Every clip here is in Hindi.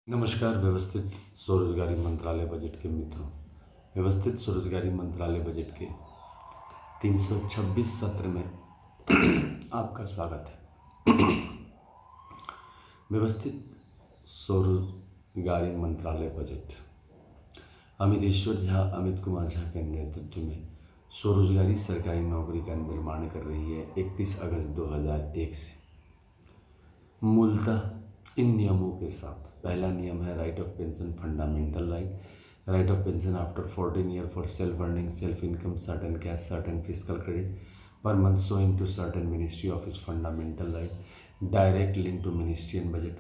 नमस्कार। व्यवस्थित स्वरोजगारी मंत्रालय बजट के मित्रों, व्यवस्थित स्वरोजगारी मंत्रालय बजट के 326 सत्र में आपका स्वागत है। व्यवस्थित स्वरोजगारी मंत्रालय बजट अमित कुमार झा के नेतृत्व में स्वरोजगारी सरकारी नौकरी का निर्माण कर रही है 31 अगस्त 2001 से। मूलतः इन नियमों के साथ पहला नियम है right of pension fundamental right of pension after 14 year for self earning self income certain cash certain physical credit per month sowing to certain ministry office fundamental right direct link to ministry and budget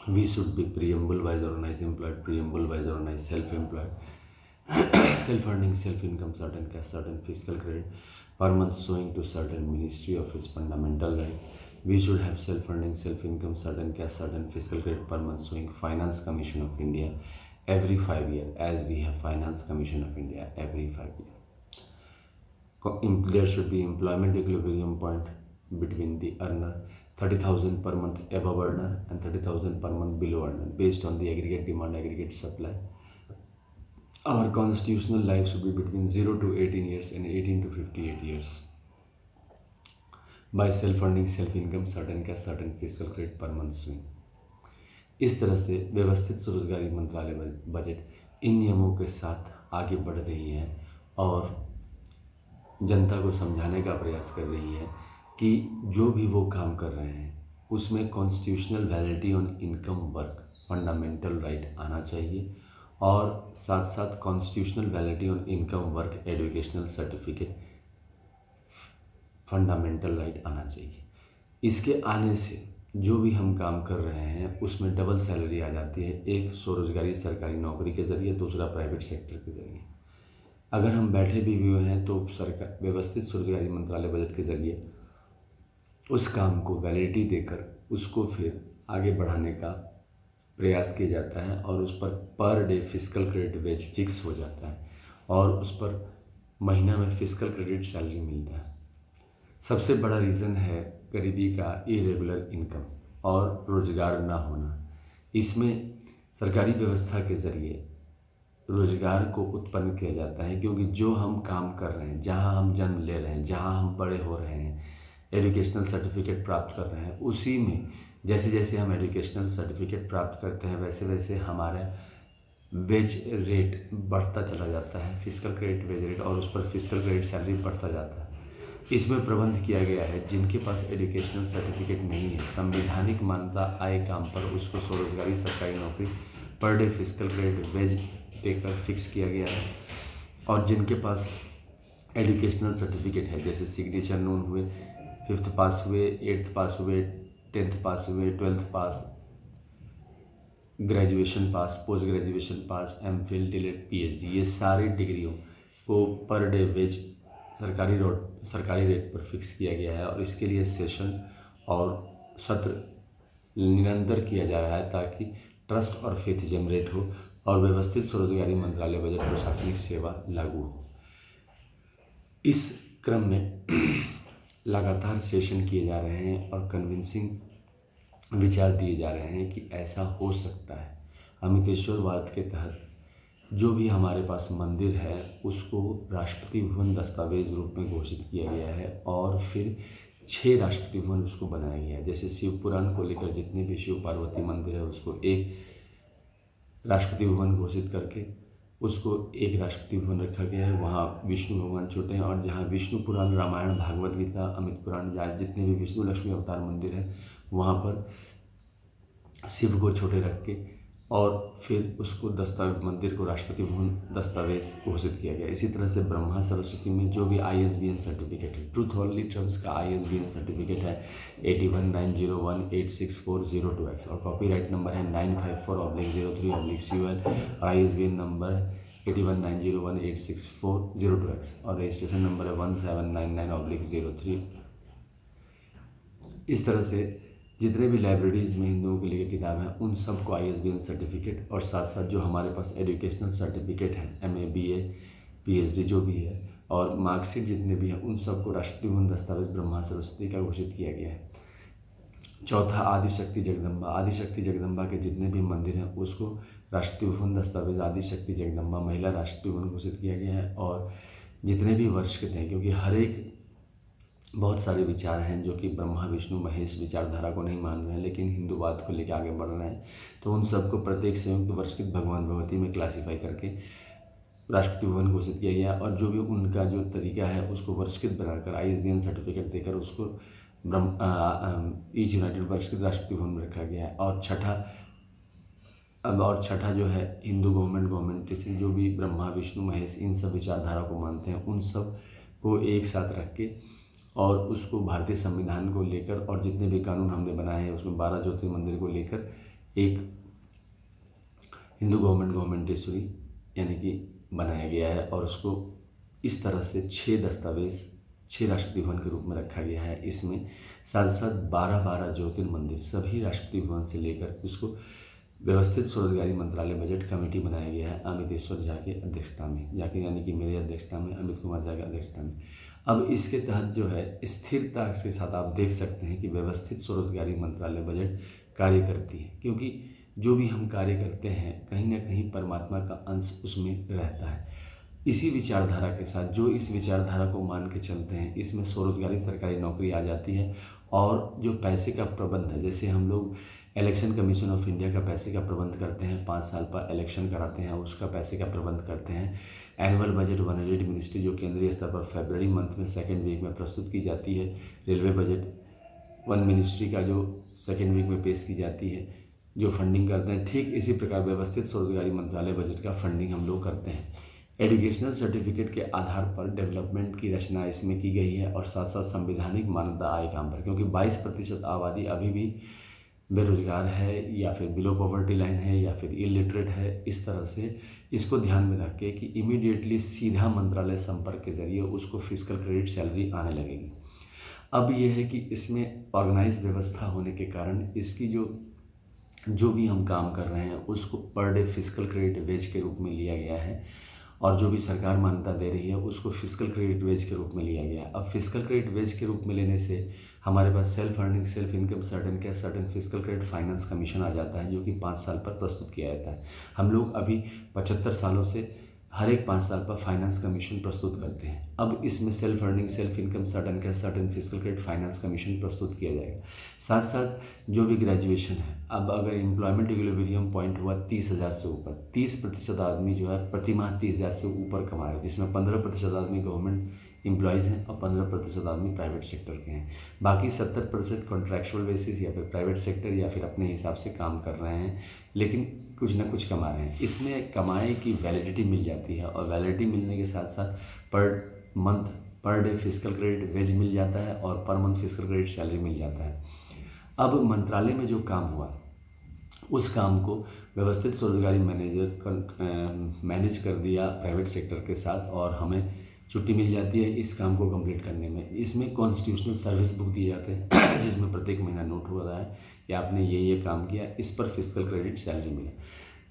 we should be preamble wise organized employed preamble wise organized self employed self earning self income certain cash certain fiscal credit per month showing to certain ministry of its fundamental right. We should have self earning self income certain cash certain fiscal credit per month showing Finance Commission of India every 5 years as we have Finance Commission of India every 5 years. There should be employment equilibrium point between the earner 30,000 per month above earner and 30,000 per month below earner based on the aggregate demand aggregate supply. Our constitutional life should be between 0 to 18 years and 18 to 58 years. By self earning self income certain cash certain fiscal credit per month swing. इस तरह से व्यवस्थित स्वरोजगारी मंत्रालय बजट इन नियमों के साथ आगे बढ़ रही है और जनता को समझाने का प्रयास कर रही है कि जो भी वो काम कर रहे हैं उसमें constitutional validity on income work fundamental right आना चाहिए और साथ साथ constitutional validity on income work educational certificate fundamental right आना चाहिए। इसके आने से जो भी हम काम कर रहे हैं उसमें डबल सैलरी आ जाती है, एक स्वरोजगारी सरकारी नौकरी के ज़रिए, दूसरा प्राइवेट सेक्टर के ज़रिए। अगर हम बैठे भी हुए हैं तो सरकार व्यवस्थित स्वरोजगारी मंत्रालय बजट के ज़रिए उस काम को वैलिडिटी देकर उसको फिर आगे बढ़ाने का प्रयास किया जाता है और उस per day physical credit wage fix हो जाता है और उस पर महीना में फिजिकल क्रेडिट सैलरी मिलता है। सबसे बड़ा रीज़न है गरीबी का इरेगुलर इनकम और रोज़गार ना होना। इसमें सरकारी व्यवस्था के ज़रिए रोज़गार को उत्पन्न किया जाता है क्योंकि जो हम काम कर रहे हैं, जहां हम जन्म ले रहे हैं, जहां हम बड़े हो रहे हैं, एजुकेशनल सर्टिफिकेट प्राप्त कर रहे हैं, उसी में जैसे जैसे हम एजुकेशनल सर्टिफिकेट प्राप्त करते हैं वैसे वैसे हमारा वेज रेट बढ़ता चला जाता है, फिजिकल क्रेडिट वेज रेट, और उस पर फिजिकल क्रेडिट सैलरी बढ़ता जाता है। इसमें प्रबंध किया गया है जिनके पास एजुकेशनल सर्टिफिकेट नहीं है, संवैधानिक मान्यता आए काम पर उसको स्वरोजगारी सरकारी नौकरी per day physical credit wage देकर फिक्स किया गया है। और जिनके पास एजुकेशनल सर्टिफिकेट है, जैसे सिग्नेचर नोन हुए, 5th पास हुए, 8th पास हुए, 10th पास हुए, 12th पास, ग्रेजुएशन पास, पोस्ट ग्रेजुएशन पास, MPhil, DLED, PhD, ये सारी डिग्रियों को पर डे वेज सरकारी रेट पर फिक्स किया गया है और इसके लिए सेशन और सत्र निरंतर किया जा रहा है ताकि ट्रस्ट और फेथ जनरेट हो और व्यवस्थित स्वरोजगारी मंत्रालय बजट प्रशासनिक सेवा लागू हो। इस क्रम में लगातार सेशन किए जा रहे हैं और कन्विंसिंग विचार दिए जा रहे हैं कि ऐसा हो सकता है। अमितेश्वरवाद के तहत जो भी हमारे पास मंदिर है उसको राष्ट्रपति भवन दस्तावेज रूप में घोषित किया गया है और फिर 6 राष्ट्रपति भवन उसको बनाया गया है। जैसे शिव पुराण को लेकर जितने भी शिव पार्वती मंदिर है उसको एक राष्ट्रपति भवन घोषित करके उसको एक राष्ट्रपति भवन रखा गया है। वहाँ विष्णु भगवान छोटे हैं और जहाँ विष्णु पुराण, रामायण, भागवत गीता, अमित पुराण, या जितने भी विष्णु लक्ष्मी अवतार मंदिर है वहाँ पर शिव को छोटे रख के और फिर उसको मंदिर को राष्ट्रपति भवन दस्तावेज घोषित किया गया। इसी तरह से ब्रह्मा सरस्वती में जो भी ISBN सर्टिफिकेट है, ट्रूथ ओनली ट्रम्स का ISBN सर्टिफिकेट है 8190186402X और कॉपीराइट नंबर है 954/03/CUL और ISBN नंबर है 8190186402X और रजिस्ट्रेशन नंबर है 1799/03। इस तरह से जितने भी लाइब्रेरीज़ में हिंदुओं के लिए किताब हैं उन सबको ISBN सर्टिफिकेट और साथ साथ जो हमारे पास एजुकेशनल सर्टिफिकेट है MA BA PhD जो भी है और मार्कशीट जितने भी हैं उन सबको राष्ट्रपति भवन दस्तावेज ब्रह्मा सरस्वती का घोषित किया गया है। चौथा आदिशक्ति जगदम्बा। आदिशक्ति जगदम्बा के जितने भी मंदिर हैं उसको राष्ट्रीय भवन दस्तावेज आदिशक्ति जगदम्बा महिला राष्ट्रीय भवन घोषित किया गया है। और जितने भी वर्ष के थे, क्योंकि हर एक बहुत सारे विचार हैं जो कि ब्रह्मा विष्णु महेश विचारधारा को नहीं मान रहे हैं लेकिन हिंदूवाद को लेकर आगे बढ़ रहे हैं, तो उन सबको प्रत्येक संयुक्त वर्ष भगवान भगवती में क्लासीफाई करके राष्ट्रीय भवन घोषित किया गया। और जो भी उनका जो तरीका है उसको वर्षकृत बनाकर ISBN सर्टिफिकेट देकर उसको ईच यूनाइटेड वर्षकृत राष्ट्रीय भवन में रखा गया है। और छठा जो है हिंदू गवर्नमेंट से जो भी ब्रह्मा विष्णु महेश इन सब विचारधारा को मानते हैं उन सब को एक साथ रख के और उसको भारतीय संविधान को लेकर और जितने भी कानून हमने बनाए हैं उसमें 12 ज्योतिर्लिंग मंदिर को लेकर एक हिंदू गवर्नमेंटेश्वरी यानी कि बनाया गया है। और उसको इस तरह से 6 दस्तावेज 6 राष्ट्रीय भवन के रूप में रखा गया है। इसमें साथ साथ 12 ज्योतिर्लिंग मंदिर सभी राष्ट्रीय भवन से लेकर उसको व्यवस्थित स्वरोजगारी मंत्रालय बजट कमेटी बनाया गया है अमितेश्वर झा की अध्यक्षता में, यानी कि मेरे अध्यक्षता में, अमित कुमार झा की अध्यक्षता में। अब इसके तहत जो है स्थिरता के साथ आप देख सकते हैं कि व्यवस्थित स्वरोजगारी मंत्रालय बजट कार्य करती है, क्योंकि जो भी हम कार्य करते हैं कहीं ना कहीं परमात्मा का अंश उसमें रहता है। इसी विचारधारा के साथ जो इस विचारधारा को मान के चलते हैं इसमें स्वरोजगारी सरकारी नौकरी आ जाती है। और जो पैसे का प्रबंध है, जैसे हम लोग इलेक्शन कमीशन ऑफ इंडिया का पैसे का प्रबंध करते हैं, 5 साल पर इलेक्शन कराते हैं और उसका पैसे का प्रबंध करते हैं। एनुअल बजट 100 मिनिस्ट्री जो केंद्रीय स्तर पर फरवरी मंथ में 2nd वीक में प्रस्तुत की जाती है। रेलवे बजट 1 मिनिस्ट्री का जो 2nd वीक में पेश की जाती है, जो फंडिंग करते हैं। ठीक इसी प्रकार व्यवस्थित स्वरोजगारी मंत्रालय बजट का फंडिंग हम लोग करते हैं। एजुकेशनल सर्टिफिकेट के आधार पर डेवलपमेंट की रचना इसमें की गई है और साथ साथ संवैधानिक मान्यता आय काम पर, क्योंकि 22% आबादी अभी भी बेरोजगार है या फिर बिलो पॉवर्टी लाइन है या फिर इलिटरेट है। इस तरह से इसको ध्यान में रख के कि इमीडिएटली सीधा मंत्रालय संपर्क के जरिए उसको फिजिकल क्रेडिट सैलरी आने लगेगी। अब यह है कि इसमें ऑर्गेनाइज व्यवस्था होने के कारण इसकी जो भी हम काम कर रहे हैं उसको पर डे फिजिकल क्रेडिट वेज के रूप में लिया गया है और जो भी सरकार मान्यता दे रही है उसको फिजिकल क्रेडिट वेज के रूप में लिया गया है। अब फिजिकल क्रेडिट वेज के रूप में लेने से हमारे पास self earning self income certain cash certain physical credit finance commission आ जाता है, जो कि 5 साल पर प्रस्तुत किया जाता है। हम लोग अभी 75 सालों से हर एक 5 साल पर फाइनेंस कमीशन प्रस्तुत करते हैं। अब इसमें self earning self income certain cash certain physical credit finance commission प्रस्तुत किया जाएगा। साथ साथ जो भी ग्रेजुएशन है, अब अगर एम्प्लॉयमेंट इक्विलिब्रियम पॉइंट हुआ 30,000 से ऊपर, 30% आदमी जो है प्रति माह 30,000 से ऊपर कमा रहे हैं, जिसमें 15% आदमी गवर्नमेंट एम्प्लॉयज़ हैं और 15% आदमी प्राइवेट सेक्टर के हैं। बाकी 70% कॉन्ट्रैक्चुअल बेसिस या फिर प्राइवेट सेक्टर या फिर अपने हिसाब से काम कर रहे हैं, लेकिन कुछ ना कुछ कमा रहे हैं। इसमें कमाई की वैलिडिटी मिल जाती है और वैलिडिटी मिलने के साथ साथ per month per day physical credit wage मिल जाता है और per month physical credit salary मिल जाता है। अब मंत्रालय में जो काम हुआ उस काम को व्यवस्थित स्वरोजगारी मैनेजर मैनेज कर दिया प्राइवेट सेक्टर के साथ और हमें छुट्टी मिल जाती है इस काम को कंप्लीट करने में। इसमें कॉन्स्टिट्यूशनल सर्विस बुक दिए जाते हैं जिसमें प्रत्येक महीना नोट हो रहा है कि आपने ये काम किया, इस पर फिजिकल क्रेडिट सैलरी मिला।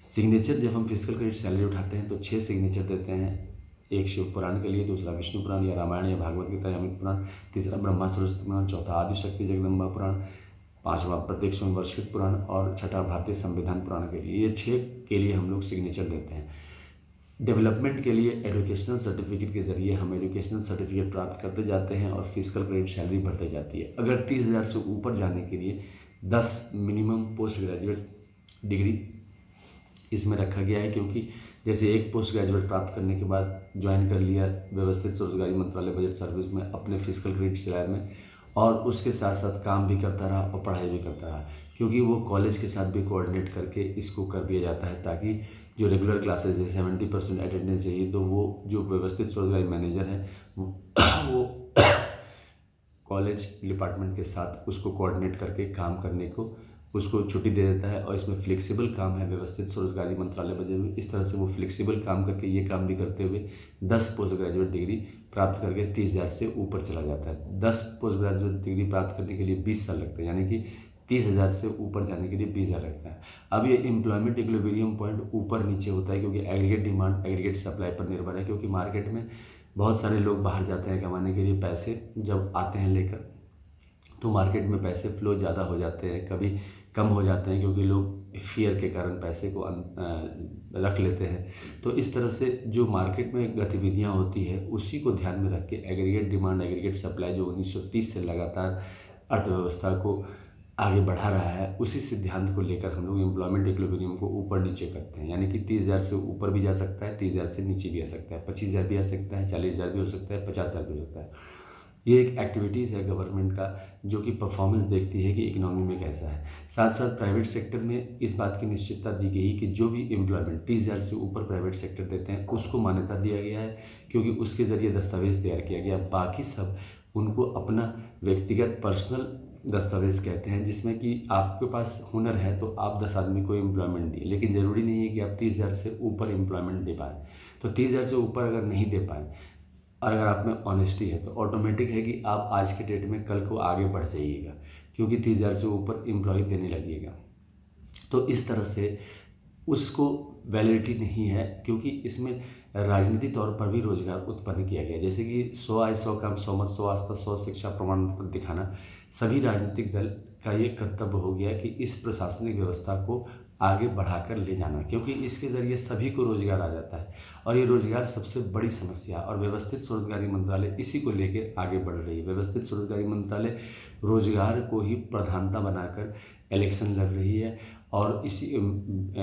सिग्नेचर जब हम फिजिकल क्रेडिट सैलरी उठाते हैं तो 6 सिग्नेचर देते हैं, एक शिव पुराण के लिए, दूसरा विष्णु पुराण या रामायण या भागवत गीता या अमित पुराण, तीसरा ब्रह्मा सरस्वती पुराण, चौथा आदिशक्ति जगदम्बा पुराण, 5वां प्रत्येक वर्षकृत पुराण और 6ठा भारतीय संविधान पुराण के लिए। ये 6 के लिए हम लोग सिग्नेचर देते हैं। डेवलपमेंट के लिए एजुकेशनल सर्टिफिकेट के ज़रिए हम एजुकेशनल सर्टिफिकेट प्राप्त करते जाते हैं और फिजिकल क्रेडिट सैलरी बढ़ते जाती है। अगर 30,000 से ऊपर जाने के लिए 10 मिनिमम पोस्ट ग्रेजुएट डिग्री इसमें रखा गया है, क्योंकि जैसे एक पोस्ट ग्रेजुएट प्राप्त करने के बाद ज्वाइन कर लिया व्यवस्थित स्वरोजगारी मंत्रालय बजट सर्विस में अपने फिजिकल क्रेडिट सैलरी में और उसके साथ साथ काम भी करता रहा और पढ़ाई भी करता रहा, क्योंकि वो कॉलेज के साथ भी कोऑर्डिनेट करके इसको कर दिया जाता है ताकि जो रेगुलर क्लासेज है 70% अटेंडेंस चाहिए, तो वो जो व्यवस्थित स्वरोजगारी मैनेजर है वो कॉलेज डिपार्टमेंट के साथ उसको कोऑर्डिनेट करके काम करने को उसको छुट्टी दे देता है। और इसमें फ्लेक्सिबल काम है व्यवस्थित स्वरोजगारी मंत्रालय बजट में। इस तरह से वो फ्लेक्सिबल काम करके ये काम भी करते हुए 10 पोस्ट ग्रेजुएट डिग्री प्राप्त करके 30,000 से ऊपर चला जाता है। 10 पोस्ट ग्रेजुएट डिग्री प्राप्त करने के लिए 20 साल लगते हैं, यानी कि 30,000 से ऊपर जाने के लिए 20,000 लगता है। अब ये एम्प्लॉयमेंट इक्विलिब्रियम पॉइंट ऊपर नीचे होता है, क्योंकि एग्रीगेट डिमांड एग्रीगेट सप्लाई पर निर्भर है, क्योंकि मार्केट में बहुत सारे लोग बाहर जाते हैं कमाने के लिए पैसे, जब आते हैं लेकर तो मार्केट में पैसे फ्लो ज़्यादा हो जाते हैं, कभी कम हो जाते हैं, क्योंकि लोग फियर के कारण पैसे को रख लेते हैं। तो इस तरह से जो मार्केट में गतिविधियां होती है उसी को ध्यान में रख के एग्रीगेट डिमांड एग्रीगेट सप्लाई जो 1930 से लगातार अर्थव्यवस्था को आगे बढ़ा रहा है, उसी सिद्धांत को लेकर हम लोग एम्प्लॉयमेंट इक्विलिब्रियम को ऊपर नीचे करते हैं। यानी कि 30,000 से ऊपर भी जा सकता है, 30,000 से नीचे भी आ सकता है, 25,000 भी आ सकता है, 40,000 भी हो सकता है, 50,000 भी हो सकता है। ये एक एक्टिविटीज़ है गवर्नमेंट का जो कि परफॉर्मेंस देखती है कि इकोनॉमी में कैसा है। साथ साथ प्राइवेट सेक्टर में इस बात की निश्चितता दी गई कि जो भी एम्प्लॉयमेंट 30,000 से ऊपर प्राइवेट सेक्टर देते हैं उसको मान्यता दिया गया है, क्योंकि उसके ज़रिए दस्तावेज़ तैयार किया गया। बाकी सब उनको अपना व्यक्तिगत पर्सनल दस्तावेज़ कहते हैं, जिसमें कि आपके पास हुनर है तो आप 10 आदमी को एम्प्लॉयमेंट दिए, लेकिन ज़रूरी नहीं है कि आप 30,000 से ऊपर एम्प्लॉयमेंट दे पाएँ। तो 30,000 से ऊपर अगर नहीं दे पाएँ और अगर आप में ऑनेस्टी है तो ऑटोमेटिक है कि आप आज के डेट में कल को आगे बढ़ जाइएगा, क्योंकि 30,000 से ऊपर एम्प्लॉय देने लगिएगा। तो इस तरह से उसको वैलिडिटी नहीं है, क्योंकि इसमें राजनीतिक तौर पर भी रोजगार उत्पन्न किया गया। जैसे कि 100 आय 100 काम 100 मत 100 आस्था 100 शिक्षा प्रमाण पत्र दिखाना सभी राजनीतिक दल का ये कर्तव्य हो गया कि इस प्रशासनिक व्यवस्था को आगे बढ़ाकर ले जाना, क्योंकि इसके ज़रिए सभी को रोज़गार आ जाता है और ये रोज़गार सबसे बड़ी समस्या है। और व्यवस्थित स्वरोजगारी मंत्रालय इसी को लेकर आगे बढ़ रही है। व्यवस्थित स्वरोजगारी मंत्रालय रोज़गार को ही प्रधानता बनाकर इलेक्शन लड़ रही है और इसी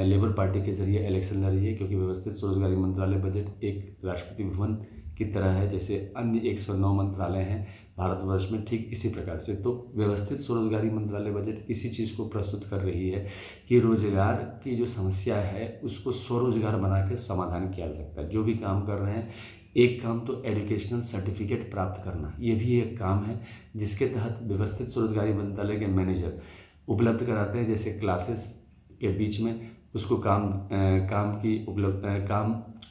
लेबर पार्टी के ज़रिए इलेक्शन लड़ रही है, क्योंकि व्यवस्थित स्वरोजगारी मंत्रालय बजट एक राष्ट्रपति भवन की तरह है, जैसे अन्य 109 मंत्रालय हैं भारतवर्ष में, ठीक इसी प्रकार से। तो व्यवस्थित स्वरोजगारी मंत्रालय बजट इसी चीज़ को प्रस्तुत कर रही है कि रोजगार की जो समस्या है उसको स्वरोजगार बना के समाधान किया जा सकता है। जो भी काम कर रहे हैं, एक काम तो एजुकेशनल सर्टिफिकेट प्राप्त करना, ये भी एक काम है जिसके तहत व्यवस्थित स्वरोजगारी मंत्रालय के मैनेजर उपलब्ध कराते हैं। जैसे क्लासेस के बीच में उसको काम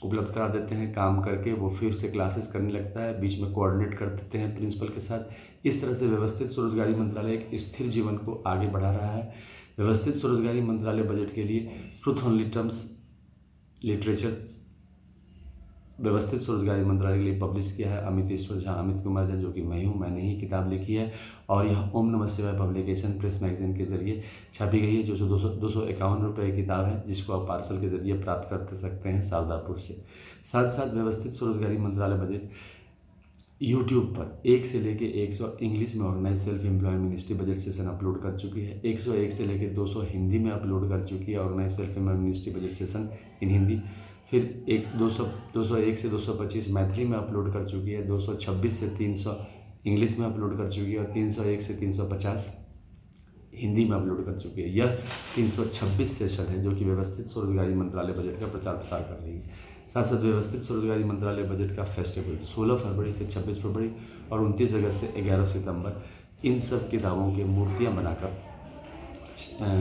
उपलब्ध करा देते हैं, काम करके वो फिर से क्लासेस करने लगता है, बीच में कोऑर्डिनेट कर देते हैं प्रिंसिपल के साथ। इस तरह से व्यवस्थित स्वरोजगारी मंत्रालय एक स्थिर जीवन को आगे बढ़ा रहा है। व्यवस्थित स्वरोजगारी मंत्रालय बजट के लिए ट्रुथ ओनली टर्म्स लिटरेचर व्यवस्थित स्वरोजगारी मंत्रालय के लिए पब्लिश किया है अमितेश्वर झा, अमित कुमार झा, जो कि मैं हूँ, मैंने ही किताब लिखी है और यह ओम नमः शिवाय पब्लिकेशन प्रेस मैगजीन के जरिए छापी गई है, जो 251 रुपये की किताब है, जिसको आप पार्सल के जरिए प्राप्त कर सकते हैं शारदापुर से। साथ साथ व्यवस्थित स्वरोजगारी मंत्रालय बजट यूट्यूब पर 1 से लेकर 100 इंग्लिश में organise self employ ministry budget session upload कर चुकी है। 101 से लेकर 200 हिंदी में अपलोड कर चुकी है organise self employ ministry budget session in Hindi. फिर 201 से 225 मैथिली में अपलोड कर चुकी है, 226 से 300 इंग्लिश में अपलोड कर चुकी है और 301 से 350 हिंदी में अपलोड कर चुकी है। यह 326 सेशन है जो कि व्यवस्थित स्वरोजगारी मंत्रालय बजट का प्रचार प्रसार कर रही है। साथ साथ व्यवस्थित स्वरोजगारी मंत्रालय बजट का फेस्टिवल 16 फरवरी से 26 फरवरी और 29 अगस्त से 11 सितंबर, इन सब किताबों की मूर्तियाँ बनाकर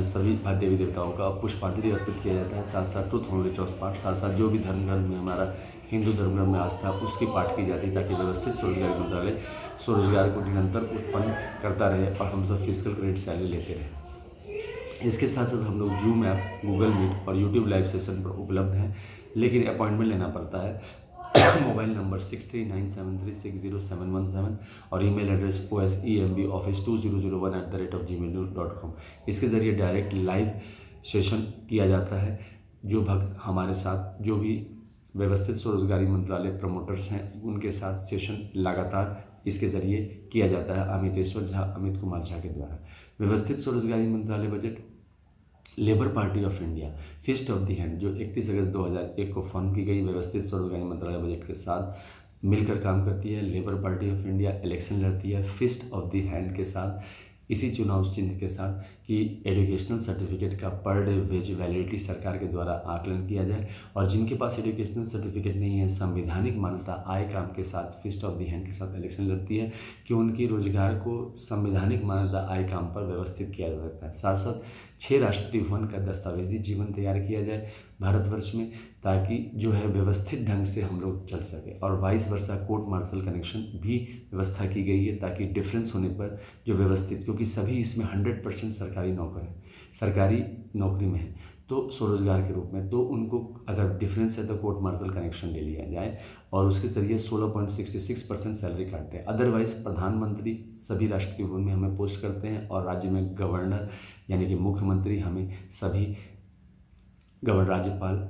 सभी देवी देवताओं का पुष्पांजलि अर्पित किया जाता है। साथ साथ ट्रुथ ओनली टर्म्स पाठ, साथ साथ जो भी धर्मग्रंथ में हमारा हिंदू धर्मग्रंथ में आस्था उसकी पाठ की जाती है, ताकि व्यवस्थित स्वरोजगारी मंत्रालय स्वरोजगार को निरंतर उत्पन्न करता रहे और हम सब फिजिकल क्रेडिट सैलरी लेते रहे। इसके साथ साथ हम लोग जूम ऐप, गूगल मीट और यूट्यूब लाइव सेशन पर उपलब्ध हैं, लेकिन अपॉइंटमेंट लेना पड़ता है। मोबाइल नंबर 6397360717 और ईमेल एड्रेस osembaoffice2001@gmail.com। इसके ज़रिए डायरेक्ट लाइव सेशन किया जाता है। जो भक्त हमारे साथ, जो भी व्यवस्थित स्वरोजगारी मंत्रालय प्रमोटर्स हैं, उनके साथ सेशन लगातार इसके ज़रिए किया जाता है अमितेश्वर झा, अमित कुमार झा के द्वारा। व्यवस्थित स्वरोजगारी मंत्रालय बजट Labour Party of India fist of the hand, जो 31 अगस्त 2001 को फॉर्म की गई व्यवस्थित स्वरोजगारी मंत्रालय बजट के साथ मिलकर काम करती है। Labour Party of India election लड़ती है फिस्ट ऑफ द हैंड के साथ, इसी चुनाव चिन्ह के साथ कि एजुकेशनल सर्टिफिकेट का पर डे वेज वैलिडिटी सरकार के द्वारा आकलन किया जाए, और जिनके पास एजुकेशनल सर्टिफिकेट नहीं है, संवैधानिक मान्यता आय काम के साथ फिस्ट ऑफ द हैंड के साथ इलेक्शन लड़ती है कि उनकी रोजगार को संवैधानिक मान्यता आय काम पर व्यवस्थित किया जा सकता है। साथ साथ 6 राष्ट्रपति भवन का दस्तावेजी जीवन तैयार किया जाए भारतवर्ष में, ताकि जो है व्यवस्थित ढंग से हम लोग चल सके, और vice versa court martial connection भी व्यवस्था की गई है, ताकि डिफरेंस होने पर जो व्यवस्थित, क्योंकि सभी इसमें 100% सरकारी नौकर हैं, सरकारी नौकरी में है, तो तो स्वरोजगार के रूप में, तो उनको अगर डिफरेंस है तो कोर्ट मार्शल कनेक्शन ले लिया जाए और उसके जरिए 16.66% सैलरी काटते हैं। अदरवाइज प्रधानमंत्री सभी राष्ट्रपति भवन में हमें पोस्ट करते हैं और राज्य में गवर्नर यानी कि मुख्यमंत्री हमें सभी राज्यपाल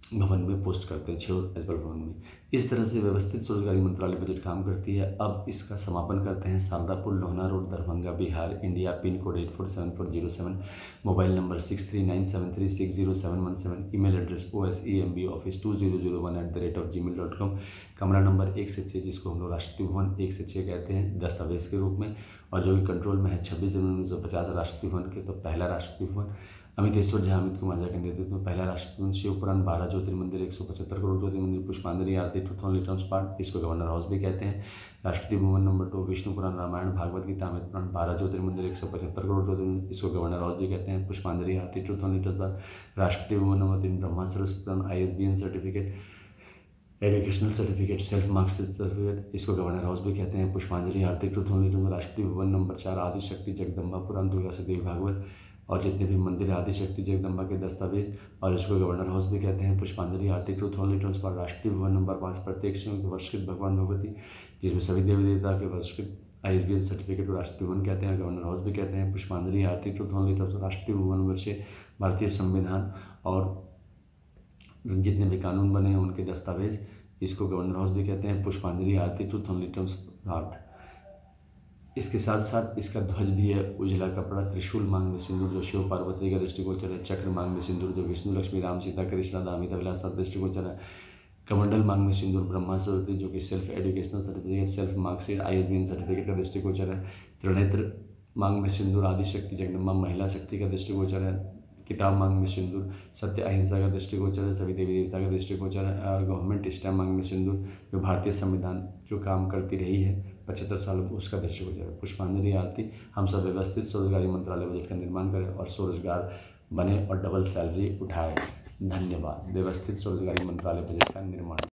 भवन में पोस्ट करते हैं, 6 राज्यपाल भवन में। इस तरह से व्यवस्थित स्वरोजगारी मंत्रालय बजट काम करती है। अब इसका समापन करते हैं Shardapur Lohna road Darbhanga Bihar India, pin code 847407, mobile number 6397360717, email address osembooffice2001@gmail.com, कमरा नंबर 1 से 6 जिसको हम लोग राष्ट्रपति भवन 1 से 6 कहते हैं दस्तावेज के रूप में, और जो कि कंट्रोल में है 26 जनवरी 1950 राष्ट्रपति भवन के, तो पहला राष्ट्रपति भवन। अमितेश्वर झा अमित कुमार झा के नेतृत्व में पहला राष्ट्रपति भवन। शिवपुराण 12 ज्योतिर्मंदिर 175 करोड़ ज्योतिर्मंदिर, पुष्पांजलि आरती 2000 टर्म्स पार्ट, इसको गवर्नर हाउस भी कहते हैं। राष्ट्रपति भवन नंबर 2 विष्णु पुराण रामायण भागवत गीता अमृत पुराण 12 ज्योतिर्मंदिर 175 करोड़ ज्योतिर्मंदिर, इसको गवर्नर हाउस भी कहते हैं। पुष्पांजलि आरती 2000 litres part. Rashtrapati Bhavan number 3 Brahma Saraswati ISBN certificate, educational certificate, self marks certificate, इसको गवर्नर हाउस भी कहते हैं। पुष्पांजलि आरती 2000 लीटर। राष्ट्रपति भवन नंबर 4 आदिशक्ति जगदम्बा पुराण दुर्गा सती भागवत और जितने भी मंदिर आदिशक्ति जगदम्बा के दस्तावेज, और इसको गवर्नर हाउस भी कहते हैं। पुष्पांजलि आरती 2000 लीटर्स पर। राष्ट्रपति भवन नंबर 5 प्रत्येक संयुक्त वर्षकृत भगवान भगवती, जिसमें सभी देवी देवता के वर्षकृत ISBN सर्टिफिकेट को राष्ट्रपति भवन कहते हैं, गवर्नर हाउस भी कहते हैं। पुष्पांजलि आरती 2000 लीटर्स। राष्ट्रपति भवन नंबर 6 भारतीय संविधान और जितने भी कानून बने हैं उनके दस्तावेज, इसको गवर्नर हाउस भी कहते हैं। पुष्पांजलि आरती 2000 लीटर्स पार्ट। इसके साथ साथ इसका ध्वज भी है उजला कपड़ा, त्रिशूल मांग में सिंदूर जो शिव पार्वती का दृष्टिगोचर है, चक्र मांग में सिंदूर जो विष्णु लक्ष्मी राम सीता कृष्णा दामिता विलास का दृष्टिगोचर है, कमंडल मांग में सिंदूर ब्रह्मा सरस्वती जो कि self educational certificate, self marksheet ISBN certificate का दृष्टिगोचर है, त्रिनेत्र मांग में सिंदूर आदिशक्ति जगदम्बा महिला शक्ति का दृष्टिगोचर है, किताब मांग में सिंदूर सत्य अहिंसा का दृष्टिगोचर है, सभी देवी देवता का दृष्टिगोचर है, और गवर्नमेंट स्टैम्प मांग में सिंदूर जो भारतीय संविधान जो काम करती रही है 75 साल उसका दृष्टिगोचर है। पुष्पांजलि आरती। हम सब व्यवस्थित स्वरोजगारी मंत्रालय बजट का निर्माण करें और स्वरोजगार बने और डबल सैलरी उठाए। धन्यवाद। व्यवस्थित स्वरोजगारी मंत्रालय बजट का निर्माण।